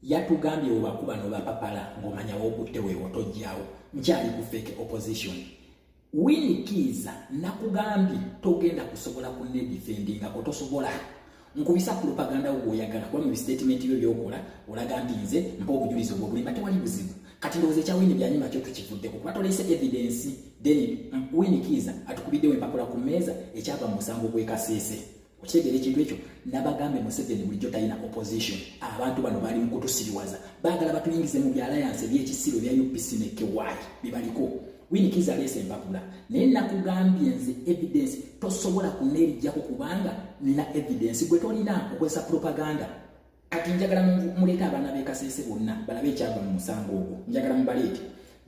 yatugambye obakuba n'obapapala ng'omanya wokutte weewo tojjawo nkyali ku fake opposition. Winnie Kiza nakugambye togenda kusobola kunnedifendinga ko tosobola nkubisa propaganda bw'oyagala kuba mu statement byo by'okola olaga nti nze mpa obujulizi obwo bulimba tewali buzibu kati ndowooza ekya Winnie byanyuma kyo tukivuddeku kuba tolese evidence then Winnie Kiza atukubiddewo empapula ku mmeeza ekyava mu musango gw'ekaseese. Okitegeera ekintu ekyo nabagambe Museveni bulijjo talina opposition. Abantu bano bali mu kutusiriwaza baagala batuyingize mu by'alliance by'ekisiro bya UPC ne KY bibaliko. Winnie Kiza aleese empapula naye nakugambye nze evidence tosobola kunneerijjako kubanga nina evidence gwe tolina okozesa propaganda. Kati njagala muleeta abaana b'ekaseese bonna balabe ekyava mu musango ogwo njagala mubaleete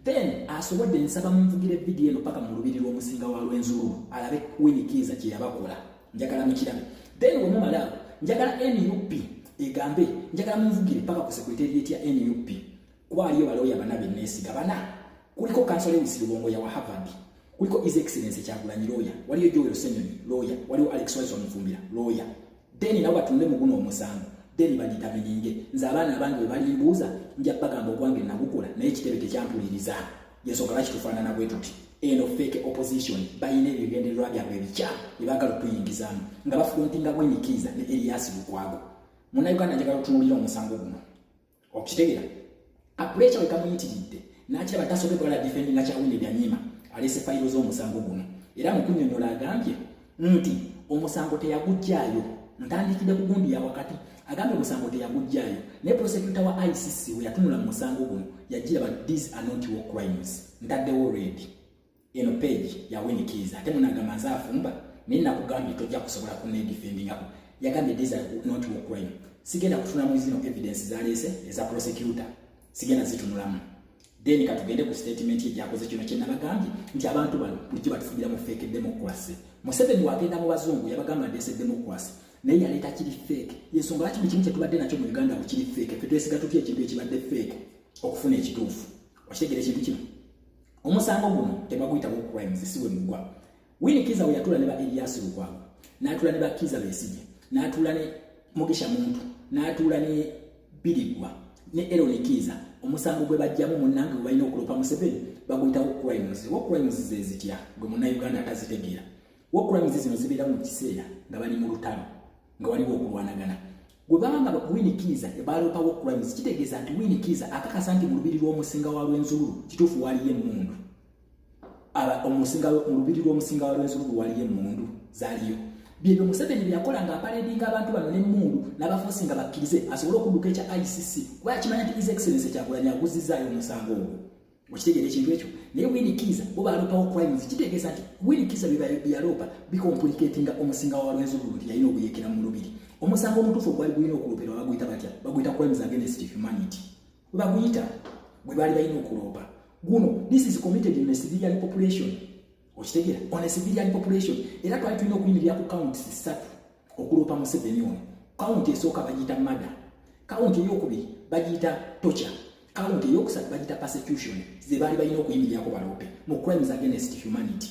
then asobodde nsaba munvugire vidiyo eno paka mu lubiri lw'omusinga wa Lwenzururu alabe Winnie Kiza kye yabakola njagala mukirabe then we mumala njagala NUP egambe njagala munvugire paka ku secretariat ya NUP kwaliyo baloya banabe nesiga bana kuliko kansole Wisirubongo ya wa Harvard kuliko His Excellency Kyagulanyi lawyer waliyo Joel Senyonyi lawyer waliyo Alex Wilson Mfumbira lawyer then nabo batunde mu guno omusango then baditamininge nze abaana abange bali mbuuza nja bagamba ogwange nagukola naye kitebe tekyampuliriza yensogala kitufaanana bwe tuti eno fake opposition bayina ebigendererwa byabwe ebikyamu ebagala okuyingizamu nga bafrontinga Winnie Kiza ne Elias Lukwago. Munnayuganda njagala okutunuulira omusango guno okitegeera apulecha we kamuyitiridde n'akiraba tasobodde kola defendinga kya Winnie Byanyima alese fayiro z'omusango guno era mu kunnyonnyola agambye nti omusango teyagujjaayo ntandikidde ku gundi ya wakati agambye omusango teyagujjaayo ne prosecutor wa ICC we yatunula mu musango guno yagira ba these are not war crimes ntaddewo ready eno page ya Winnie Kiza ate munagamba nze afumba naye nakugambye tojja kusobola kunnedifendingako yagambye these are not war crime. Sigenda kutunulamu zino evidence zaleese eza prosecutor sigenda zitunulamu then katugende ku statement ye gyakoze kino kye nabagambye nti abantu bano bulijjo batufugira mu fake democracy. Museveni wagenda mu bazungu yabagamba ndese democracy naye yaleeta kiri fake yensonga lwaki buli kimu kye tubadde nakyo mu Uganda kiri fake ffe twesiga tutya ekintu ekibadde fake okufuna ekituufu. Okitegeera ekintu kino omusango guno tebaguyita war crimes siwe mugwa. Winnie Kiza we yatula ne ba Elias Lukwago n'atula ne ba Kiza Besigye n'atula ne Mugisha Muntu n'atula ne Birigwa ne Aaron Kiza omusango gwe bajjamu munnange gwe balina okulopa Museveni baguyita war crimes. War crimes ze zitya gwe munnayuganda atazitegeera. War crimes zino zibeera mu kiseera nga bali mu lutalo nga waliwo okulwanagana gwe babanga Winnie Kiza ebalopa war crimes kitegeeza nti Winnie Kiza akakasa nti mu lubiri lw'omusinga wa Lwenzururu kituufu waliyo emmundu omusinga mu lubiri lw'omusinga wa Lwenzururu waliyo emmundu zaaliyo byebyo Museveni byakola nga aparedinga abantu bano n'emmundu n'abafuusi nga bakkirize asobole okudduka ekya ICC kuba yakimanya nti His Excellency Kyagulanyi aguzizaayo omusango ogwo. Okitegeera ekintu ekyo naye Winnie Kiza bo balopa war crimes kitegeeza nti Winnie Kiza byalopa bikomplicatinga omusinga wa Lwenzururu nti yalina okuyekera mu lubiri. Omusango omutuufu gwali gulina okulopera baguyita batya baguyita crimes against humanity bwe baguyita bwe baali balina okulopa guno this is committed in a civilian population. Okitegeera on a civilian population era twali tulina okuyimirira ku counts 3 okulopa Museveni ono. County esooka bagiyita murder, county eyokubiri bagiyita torture, county eyokusatu bagiyita persecution ze baali balina okuyimirirako balope mu crimes against humanity.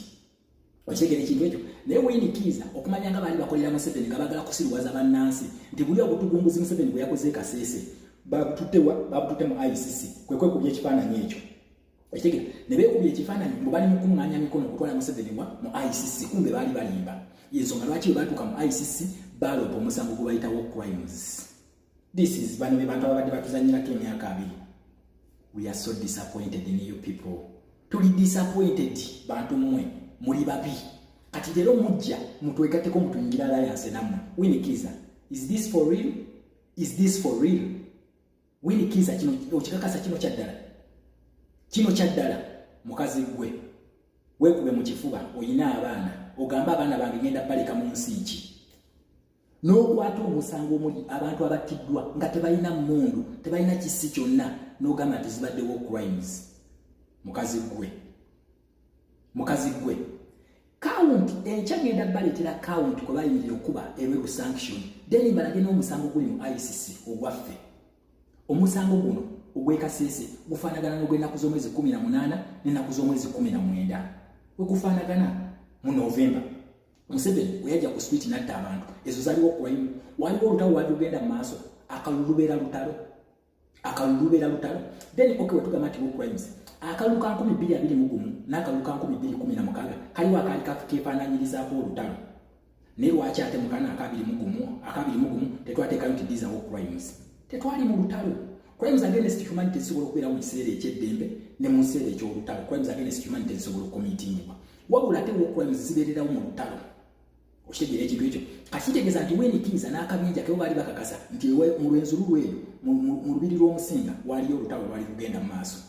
Okitegeera ekintu ekyo naye Winnie Kiza okumanya nga baali bakolera Museveni nga bagala kusiriwaza bannansi nti buli obutugumbuzi Museveni bwe yakoze kaseese babututte mu ICC kwekubya ekifaananyi ekyo. Okitegeera ne beekubya ekifaananyi mbu bali mu kuŋŋaanya mikono okutwala Museveni mu ICC kumbe baali balimba yensonga lwaki bwe baatuuka mu ICC balopa omusango gwe bayita war crimes. This is bano be bantu ababadde batuzanyirako emyaka 2. We are so disappointed in you people. Tuli disappointed bantu mmwe muli babi kati leero mujja mutwegatteko mutuyingira alliance nammwe. Winnie Kiza, is this for real? Is this for real? Winnie Kiza kino okikakasa kino kyaddala mukazi gwe weekube mu kifuba oyina abaana ogamba abaana bange genda baleka mu nsi ki n'okwata omusango omuli abantu abattiddwa nga tebalina mmundu tebalina kisi kyonna n'ogamba nti zibadde war crimes. Mukazi gwe count enkyagenda baleetera count kwe bayimirira okuba eweru sanction then balage n'omusango guli mu ICC ogwaffe. Omusango guno ogw'ekaseese gufaanagana n'ogw'ennaku z'omwezi 18 n'ennaku z'omwezi 19 we gufaanagana mu November. Museveni we yajja ku street n'atta abantu ezo zaaliwo crime waliwo olutalo lwali lugenda mu maaso akalulu lubeera lutalo akalubera lutalo then okay wetuga mati war crimes akaluka 2021 n'akaluka 2016 kaliwo akali kefaananyirizaako olutalo naye lwaki ate mukana akabiri mugumu tetwateekayo nti these are war crimes tetwali mu lutalo crimes against humanity zisobola okubeera mu kiseera ekyeddembe ne mu kiseera eky'olutalo crimes against humanity zisobola okukomitingibwa wabula ate war crimes zibeererawo mu lutalo okitegera ekintu ekyo kakitegeeza nti weenikiiza n'akabinja kebo baali bakakasa nti mu lwenzu lulweyo mu lubiri lw'omusinga waliyo olutalo lwali lugenda mu maaso.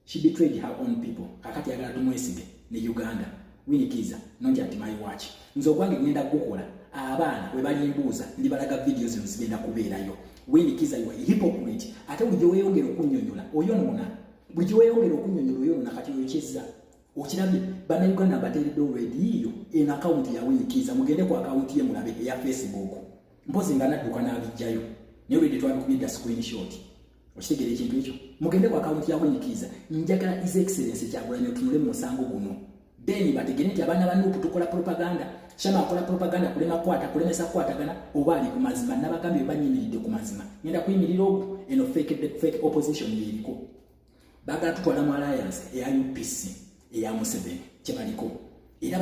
She betrayed her own people. Kakati yagala tumwesige ne Uganda. Winikiza not at my watch. Nzo kwange ngenda kukola abaana we bali mbuuza ndi balaga videos zino zigenda kubeerayo. Winikiza you are a hypocrite. Ate buli weyongera okunyonyola oyonona. Buli weyongera okunyonyola oyonona kati oyokeza. Okirabye bana Uganda bateredde already iyo en account ya Winikiza mugende ku account ye mulabe ya Facebook. Mpozi nganadduka n'abijjayo. Ne already twabikubira screenshot. Okitegera ekintu ekyo mugende ku account ya Winikiza njagala his excellence Kyagulanyi otunule mu musango guno then bategere nti abaana bano okutukola propaganda shama akola propaganda kulemesa kwatagana oba ali ku mazima n'abagambi banyimiridde ku mazima ngenda kuyimirira ogwo eno fake opposition yeriko bagala tutwala mu alliance eya UPC eya Museveni kyebaliko era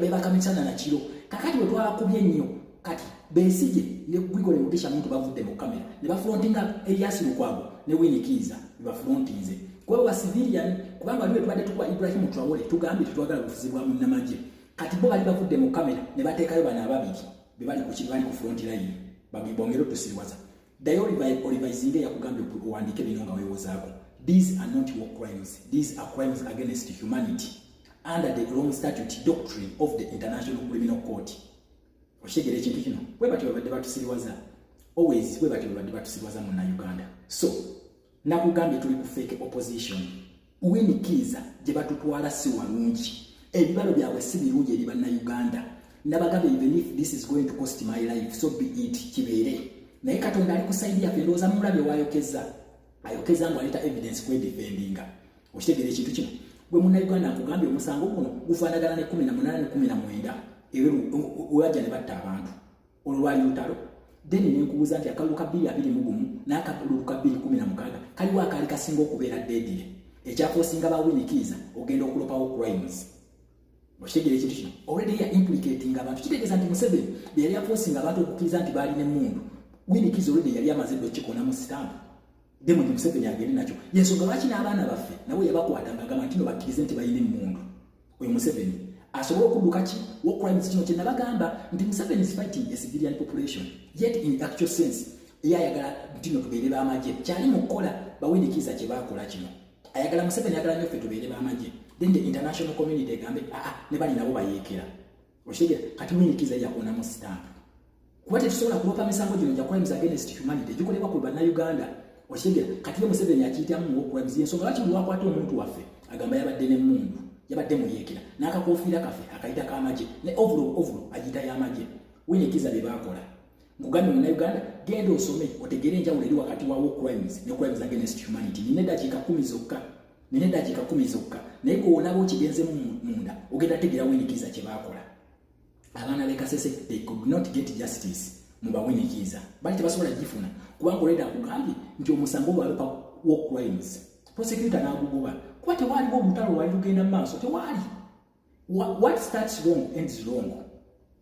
bebakamisana na kiro kakati bwe twakubye nnyo kati Besigye ne gwigole mutisha muntu bavudde mu kamera ne bafrontinga Elias Lukwago ne Winikiza ne bafrontinze kwa wa civilian kubanga liwe twadde tukwa Ibrahim Traore tugambi tutwagala kufuzibwa mu namaje kati bo bali bavudde mu kamera ne bateekayo bana ababiri bebali ku kibali ku front line babibongero tusiriwaza dayo Oliver Zinge yakugambye okuwandike binonga wewozaako. These are not war crimes, these are crimes against humanity under the Rome Statute doctrine of the International Criminal Court. Oshegere ekintu kino webati babadde batusiriwaza always webati babadde batusiriwaza mu Uganda. So nakugambye tuli ku fake opposition Winikiza gye batutwala si walungi ebibalo byabwe si birungi eri banna Uganda nabagambe even if this is going to cost my life so be it kibeere naye Katonda ali kusaidia pendooza mulabe ayokeza ngo aleta evidence kwe defendinga. Okitegere ekintu kino gwe mu Uganda nkugambye omusango guno gufaanagana ne 18 ne 19 uwaja ne batta abantu olwali lutalo then nenkubuza nti akaluka 2021 n'akaluka 2016 kaliwo akali kasinga okubeera deadly ekyakosinga ba Winikiza ogenda okulopawo crimes. Okitegere ekintu kino already ya implicating abantu kitegeeza nti Museveni yali yakosinga abantu okukkiriza nti baali n'emmundu Winikiza already yali amaze dokikona mu stamp demo ndi Museveni agende nakyo yensonga lwaki n'abaana baffe nabo yabakwatanga agamba nti no bakkirize nti bayina emmundu oyo Museveni asobola okuduka ki war crimes kino kye nabagamba nti Museveni is fighting a civilian population yet in actual sense yayagala ntino tubeere b'amagye kyali mu kukola bawinikiza kye bakola kino ayagala Museveni ayagala nnyo ffe tubeere b'amagye then the international community egambe ne bali nabo bayeekera okitegera kati Winikiza yakona mu stamp kuba tetusobola kulopa misango gino gya crimes against humanity gikolebwa ku bannayuganda okitegera kati ye Museveni akiyitamu mu war crimes yensonga lwaki lwakwata omuntu waffe agamba yabadde n'emmundu yabadde muyeekera n'akakofiira kaffe akayita k'amagye ne ovulo agiyita y'amagye Winikiza bye baakola nkugambye mu Uganda genda osome otegere enjawulo eri wakati wa war crimes ne crimes against humanity nina eddakiika 10 zokka naye olaba okigenze munda ogenda tegera Winikiza kye baakola abaana b'e Kasese they could not get justice mu bawinikiza bali tebasobola gifuna kubanga oleda akugambye nti omusango gwabwe pa war crimes prosecutor n'agugoba kuba tewaliwo olutalo lwali lugenda mu maaso tewali what starts wrong ends wrong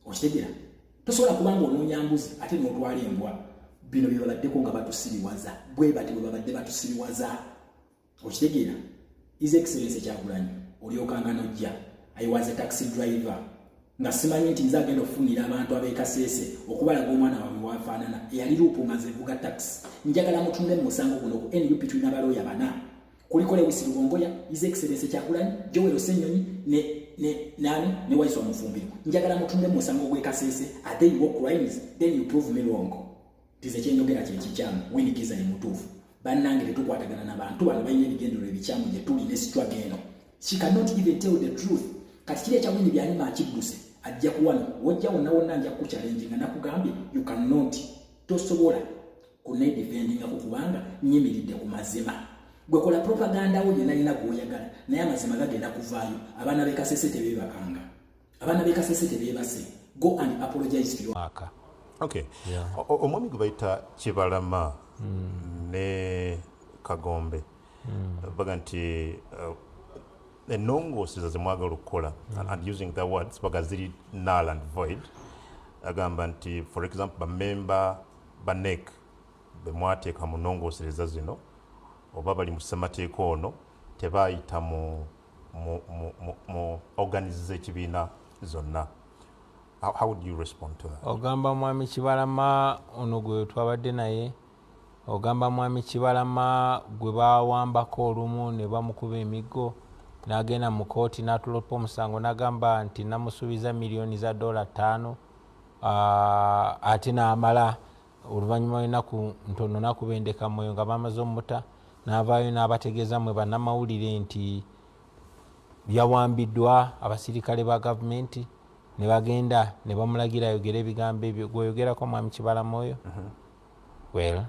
okitegera tosobola kubanga onoonya mbuzi ate n'otwala embwa bino bye babaddeko nga batusiriwaza bwe bati bwe babadde batusiriwaza okitegera his excellence Kyagulanyi olyokanga nojja I was a taxi driver nga simanyi nti nze agenda okufunira abantu ab'e Kasese okubalaga omwana waabwe wafaanana eyali luupu nga zevuga taxi njagala mutunde mu musango guno ku NUP tulina abalooya bana kuliko Lewis Lugongoya his excellence Kyagulanyi Joel Ssenyonyi ne Waiswa Mufumbiro njagala mutunde mu musango gw'e Kasese are they war crimes then you prove me wrong tize kyenjogera kye kikyamu Winikiza ye mutuufu bannange tetukwatagana n'abantu bano balina ebigendero ebikyamu gye tuli ne struggle eno she cannot even tell the truth kati kiri ekyawini byalima akidduse ajja kuwano wojja wonna nja kuchallenge nga nakugambye you cannot tosobola kunedefendinga kubanga nyimiridde ku mazima gwe kola propaganda wo yena ina gwoyagala naye amazima gagenda kuvaayo abaana b'e Kasese tebebakanga abaana b'e Kasese tebebase go and apologize to your okay omwami gwe bayita Kibalama ne Kagombe baga nti ennongoosereza ze mwagala okukola and using the words baga ziri null and void agamba nti for example bamemba ba NEC bemwateeka mu nnongoosereza zino oba bali mu ssemateeka ono tebaayita mu organizes ekibiina zonna. How would you respond to that? Ogamba mwami Kibalama ono gwe twabadde naye, ogamba mwami Kibalama gwe bawambako olumu ne bamukuba emiggo n'agenda mu kooti n'atulopa omusango n'agamba nti namusuubiza miliyoni za $5 ate n'amala oluvannyuma lw'ennaku ntono n'akubendeka mwoyo nga bamaze omuta n'avaayo n'abategeeza mwe bannamawulire nti yawambiddwa abasirikale ba gavumenti ne bagenda ne bamulagira ayogera ebigambo ebyo gweyogerako mwami Kibalama oyo. Well,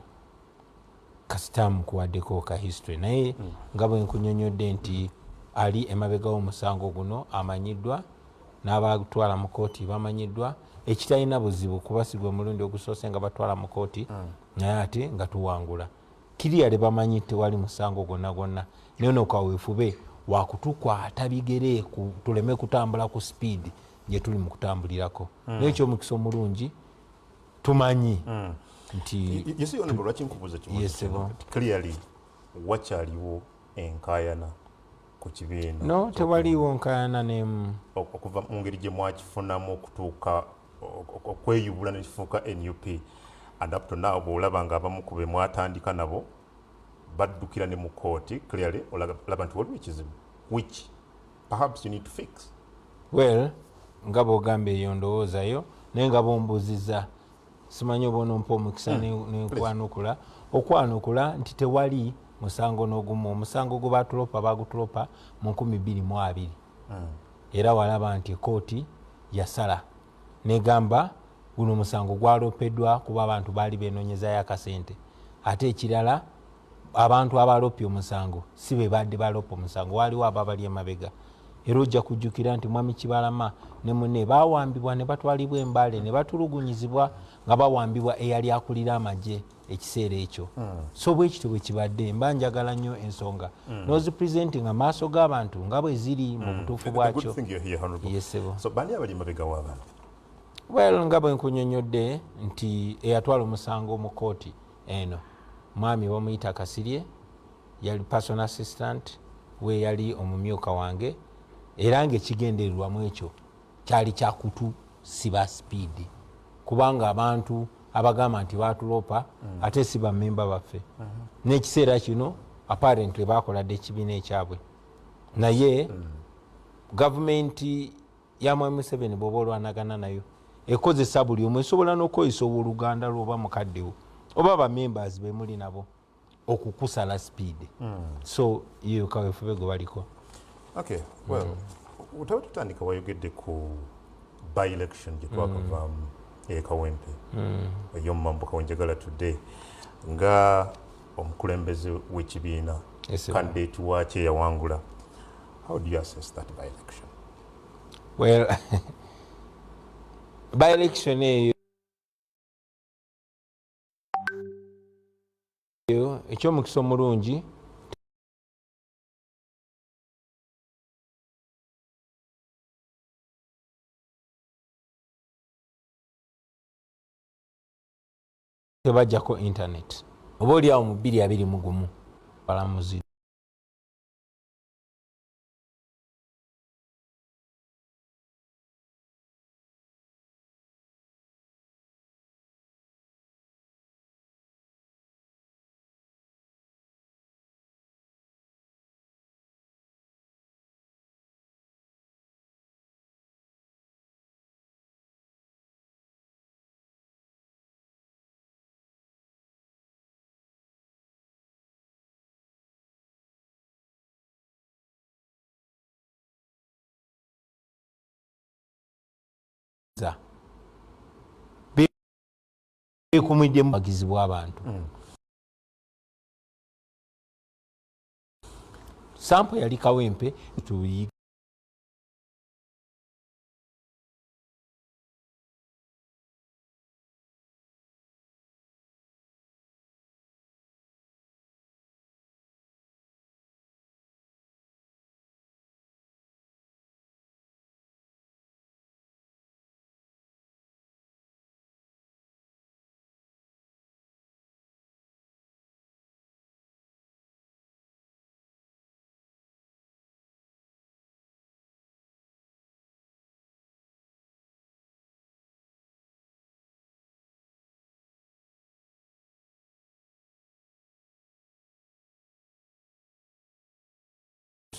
kasita mukuwaddeko ka history naye nga bwe nkunyonyodde nti ali emabega w'omusango guno amanyiddwa n'abatwala mu kooti bamanyiddwa ekitalina buzibu kubasigwa omulundi ogusoose nga batwala mu kooti naye ate nga tuwangula kiriyale bamanyi tewali musango gwonna gwonna naye nokawefube wakutukwata bigere tuleme kutambula ku speed gye tuli mu kutambulirako naye ekyomukisa omulungi tumanyi nti lwaki nkubuuza kibuuzo clearly wakyaliwo enkaayana ku kibiina? No, tewaliwo nkaayana n'emu okuva mu ngeri gye mwakifunamu okutuuka okweyubula ne kifuuka NUP and up to now bw'olaba nga abamu ku be mwatandika nabo baddukira ne mu kooti clearly olaba nti waliwo ekizibu which perhaps you need to fix. Well, nga bw'ogamba eyo ndowoozayo naye nga bombuuziza simanyi oba onompa omukisa nenkwanukula okwanukula nti tewali musango n'ogumu. Omusango gwe batulopa bagutulopa mu 2020 era walaba nti kooti yasala negamba guno omusango gwalopeddwa kuba abantu baali benoonyezayo akasente ate ekirala abantu abalopye omusango si be badde balopa omusango waliwo ababali emabega era ojja kujjukira nti mwami Kibalama ne munne bawambibwa ne batwalibwa embaale ne batulugunyizibwa nga bawambibwa eyali akulira amagye ekiseera ekyo. So bwekityo bwe kibadde mba njagala nnyo ensonga n'ozipresenti nga maaso g'abantu nga bwe ziri mu butuufu bwakyo. So bani abali emabega w'abantu? Well, nga bwe nkunyonyodde nti eyatwala omusango mu kooti eno mwami bamuyita Kasirye yali personal assistant we yali omumyuka wange era ng'ekigendererwamu ekyo kyali kyakutu siba speed kubanga abantu abagamba nti batulopa ate si bammemba baffe n'ekiseera kino apparently bakoladde ekibiina ekyabwe naye gavumenti ya Mwami Museveni bw'oba olwanagana nayo ekozesa buli omu esobola n'okweyisa owooluganda lwoba mukaddewo oba bamembers be muli nabo okukusala speed. So iyo kawefube gwe baliko. Okay, well, utaba tutandika wayogedde ku by-election gye twakavaamu Kawempe ey'omumambuka wenjagala today nga omukulembeze w'ekibiina candidate waakyo eyawangula. How do you assess that by-election? Well, by-election eyo ekyomukisa omulungi tebajjako internet oba oli awo mu 2021 balamuzi bekumidde mu bagizi bw'abantu. Sample yali Kawempe tuyiga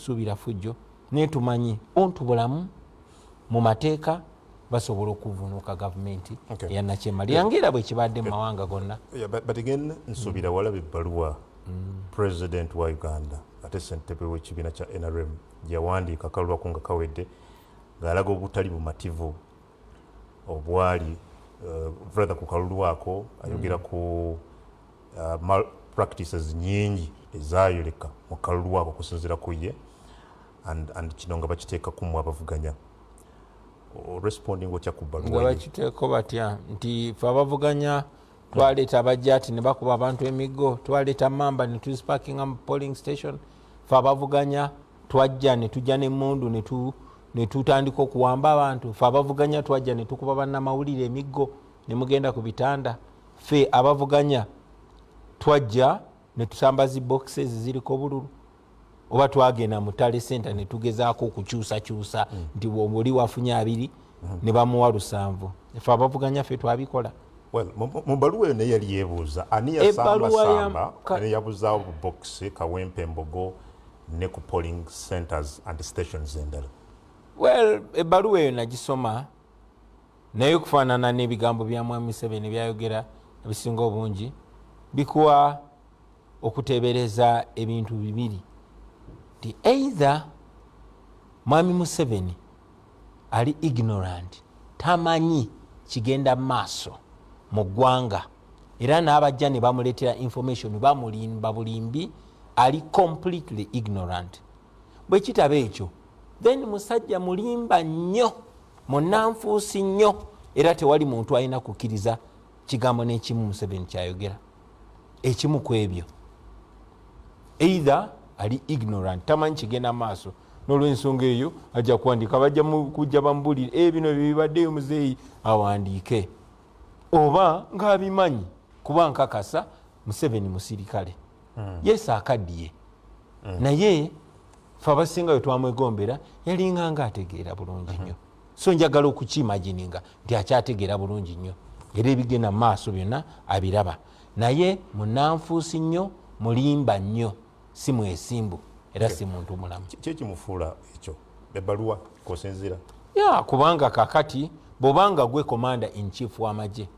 tetusuubira fujjo naye tumanyi ontu bulamu mu mateeka basobola okuvunuuka gavumenti eyanakyemali era bwe kibadde mu mawanga gonna. But again nsuubira walaba ebbaluwa president wa Uganda ate ssentebe w'ekibiina kya NRM gyawandiika akalulwako nga kawedde ng'alaga obutali bumativu obwali rather ku kalulwako ayogera ku practices nyingi ezayoleka mu kalulwako okusinziira ku ye and kino nga bakiteeka mu abavuganya. Responding otya ku bbaluwa nga bakiteeko batya nti fe abavuganya twaleeta abajjaati ne bakuba abantu emiggo, twaleeta mamba ne tuzipakinga mu polling station, fe abavuganya twajja ne tujja n'emmundu ne tutandika okuwamba abantu, fe abavuganya twajja ne tukuba bannamawulire emiggo ne mugenda ku bitanda, fe abavuganya twajja ne tusamba zi boxes ziriko bululu, oba twagenda mu Tale Center ne tugezaako okukyusakyusa nti oli wafunye 2 ne bamuwa 7. Fe abavuganya fe twabikola. Well, mu bbaluwa eyo naye yali yeebuuza ani yasambasamba ne yabuzaawo bu box Kawempe Embogo ne ku polling centers and stations endala. Well, ebbaluwa eyo nagisoma naye okufaanana n'ebigambo bya Mwami Museveni byayogera ebisinga obungi bikuwa okuteebereza ebintu bibiri nti either Mwami Museveni ali ignorant, tamanyi kigenda maaso mu ggwanga era n'abajja ne bamuleetera information bamulimba bulimbi, ali completely ignorant. Bwe kitaba ekyo then musajja mulimba nnyo munanfuusi nnyo era tewali muntu alina kukkiriza kigambo n'ekimu Museveni kyayogera. Ekimu ku ebyo either ali ignorant, tamanyi kigenda maaso, n'olw'ensonga eyo ajja kuwandiika bajja kujja bamubulire bino bibaddeyo muzeeyi awandiike, oba ng'abimanyi kuba nkakasa Museveni musirikale yes akaddiye naye fe abasingayo twamwegombera yalinga nga ategeera bulungi nnyo, so njagala okukimagininga nti akyategeera bulungi nnyo era ebigenda mu maaso byonna abiraba, naye munanfuusi nnyo, mulimba nnyo, si mwesimbu era si muntu mulamu. Kyekimufuula ekyo ebbaluwa kosinzira kubanga kakati bw'obanga gwe commander in chief w'amagye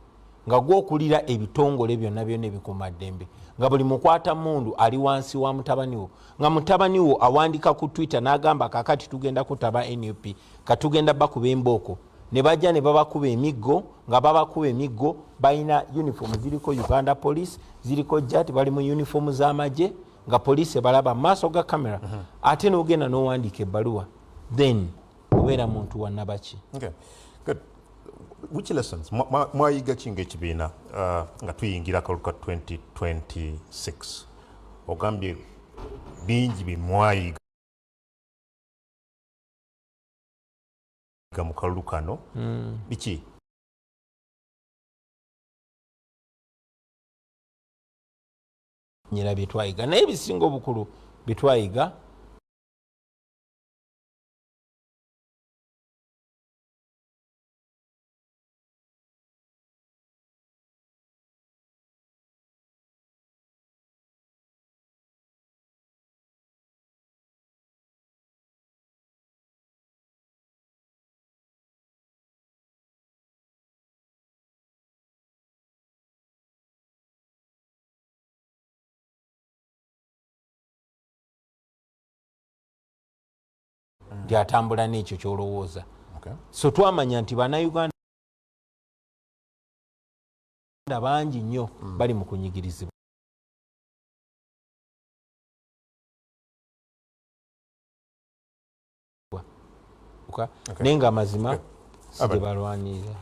nga gwokulira ebitongole byonna byonna ebikuumaddembe nga buli mukwata mundu ali wansi wa mutabani wo, nga mutabani wo awandika ku Twitter n'agamba kakati tugenda kutaba NUP katugenda bakuba embooko, ne bajja ne babakuba emiggo, nga babakuba emiggo balina uniform ziriko Uganda Police, ziriko JAT, bali mu uniform z'amagye nga police balaba maaso ga kamera ate n'ogenda n'owandiika ebbaluwa then obeera muntu wa nabaki. Okay. Good. Which lessons mwayiga kinga ekibiina nga tuyingira akalulu ka 2026 ogambye bingi bimwayiga mu kalulu kano biki? Nyira byetwayiga naye ebisinga obukulu byetwayiga byatambula n'ekyo kyolowooza. So twamanya nti Bannayuganda bangi nnyo bali mu kunyigirizibwa. Naye nga amazima si gye balwanirira.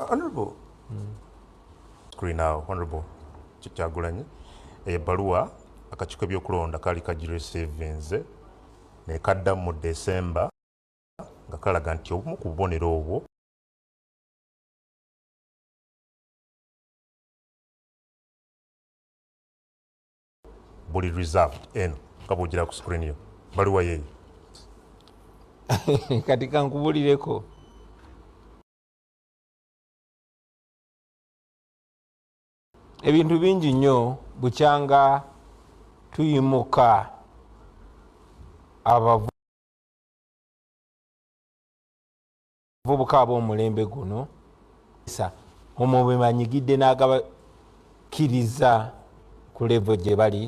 Honorable Screen now, Honorable Kyagulanyi, ebbaluwa akakiiko ebyokulonda kaali kagireceivinze ne kadda mu December nga kalaga nti obumu ku bubonero obwo buli reserved eno nga bw'ogira ku screen yo baluwa yeeyo kati kankubulireko ebintu bingi nnyo bukyanga tuyimuka abavubuka ab'omulembe guno omwo bwe banyigidde n'agabakiriza ku levo gye bali